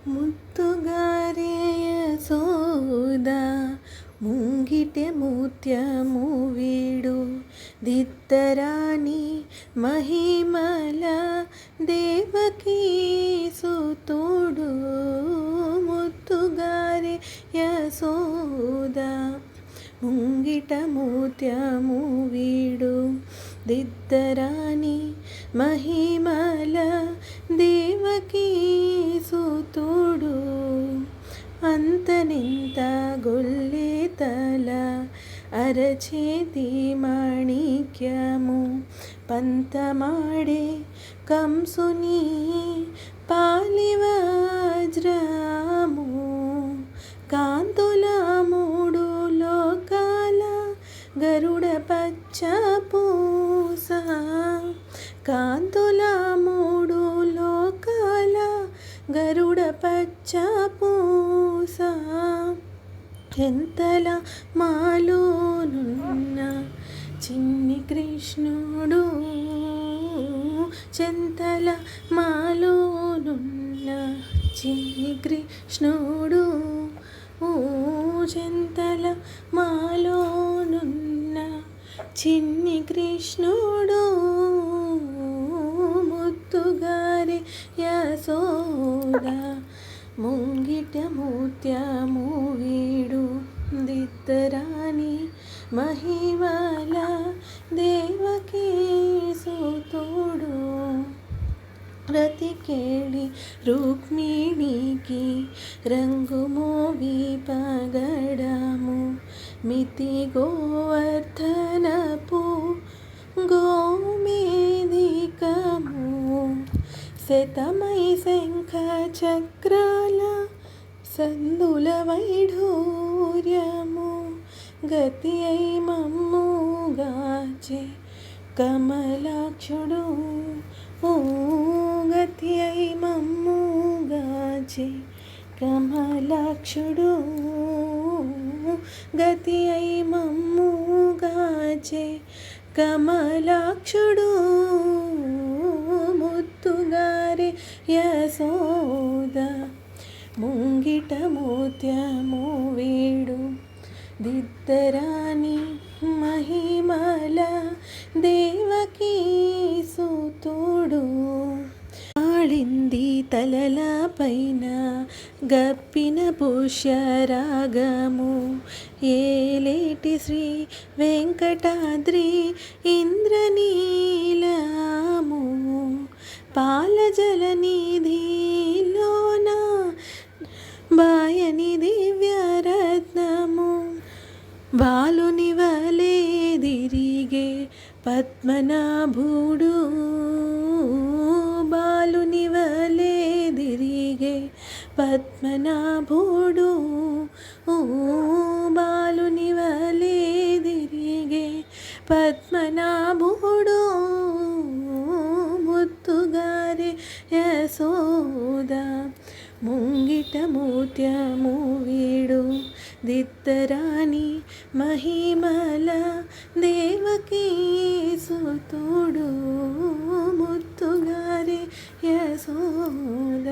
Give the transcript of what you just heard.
ముత్తుగారేయ సోద ముంగిటె ముత్యము వీడు దిత్తరాణి మహిమల దేవకీ సుతుడు ముత్తుగారేయ సోద ముంగిట ముత్యము వీడు దిత్తరాణి మహిమల దేవకీ సుతుడు అంతనింత గొల్లె తల అరచేతి మాణిక్యము పంతమాడే కంసుని పాలి వజ్రము కాంతుల మూడు లోకాల గరుడ పచ్చ పూస కాంతుల మూడు లోకాల గరుడ పచ్చ పూస ఎంతల మాలోనున్న చిన్ని కృష్ణుడు చెంతల మాలోనున్న చిన్ని కృష్ణుడు చెంతల మాలోనున్న చిన్ని కృష్ణుడు ముత్తుగారే యశోద ముంగిట ముత్యము వీడు దిత్తరాణి మహిమల దేవకీ సుతుడు రతికేళి రుక్మిణికి రంగు మోవి పగడము మితి గోవర్ధనపు గోమేధికము శతమై శంఖ చక్రాల సందుల వైఢూర్యము గతి అయి మమ్ముగాచే కమలాక్షుడు గతి అయి మమ్ముగాచే కమలాక్షుడు గతి అయి మమ్ముగాచే కమలాక్షుడు ముత్తుగారే యశోద ముంగిట ముత్యము వీడు దిత్తరాణి మహిమల దేవకీ సుతుడు ఆడింది తలల పైన గప్పిన పుష్యరాగము ఏలేటి శ్రీ వెంకటాద్రి ఇంద్రనీలము పాలజలనిధిలోన బాయని దివ్యరత్నము బాలుని వలె దిరిగే పద్మనాభుడు బాలుని వలె దిరిగే పద్మనాభుడు బాలుని వలె దిరిగే పద్మనాభుడు ముత్తుగారే యశోద ముంగిట ముత్యము వీడు దిత్తరాణి మహిమల దేవకీ సుతుడు ముత్తుగారే యశోద.